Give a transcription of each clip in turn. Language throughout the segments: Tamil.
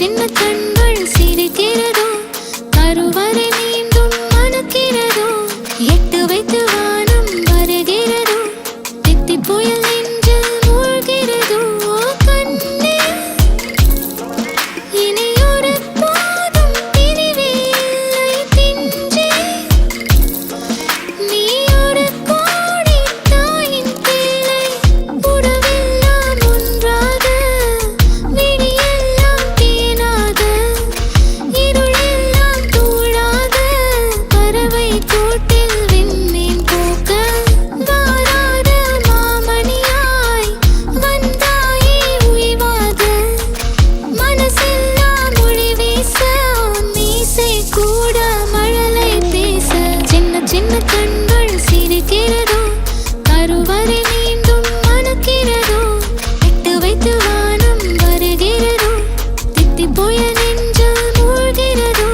சின்ன கண்கள் சிரிக்கிறதோ கருவறை மீண்டும் மணக்கிறதோ எட்டு வைத்து வானம் வருகிறதோ தித்தி புயல் நெஞ்சில் மூழ்கிறதோ கண்ணே இனியொரு போதும் பிரிவே இல்லை பிஞ்சே நீ ஒரு கோடி தாயின் பிள்ளை உறவெல்லாம் ஒன்றாக விடியெல்லாம் தேனாக இருளெல்லாம் தூளாக பறவை கூட்டில் விண்மீன் போக்க வாராத மாமணியாய் வந்தாயே உய்வாக மனசெல்லாம் ஒளி வீச மீசை கூட மழலை பேச சின்ன சின்ன கண்கள் சிரிக்கிறதோ கருவறை மீண்டும் மணக்கிறதோ எட்டு வைத்து வானம் வருகிறதோ தித்தி புயல் நெஞ்சில் மூழ்கிறதோ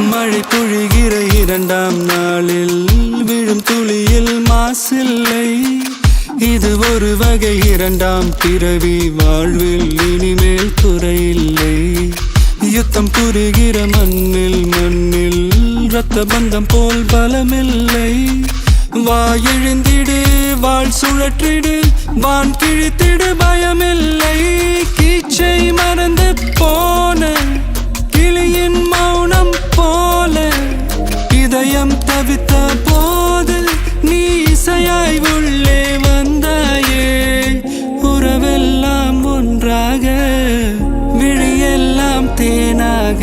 மழை பொழிகிற இரண்டாம் நாளில் விழும் துளியில் மாசில்லை இது ஒரு வகை இரண்டாம் பிறவி வாழ்வில் இனிமேல் குறையில்லை யுத்தம் புரிகிற மண்ணில் இரத்த பந்தம் போல் பலமில்லை வா எழுந்திடு வாழ் சுழற்றிடு வான் கிழித்திடு பயமில்லை கீச்சை மறந்து போன கிளியின் மௌனம் போல இதயம் தவித்த போது நீ இசையாய் உள்ளே வந்தாயே உறவெல்லாம் ஒன்றாக விழியெல்லாம் தேனாக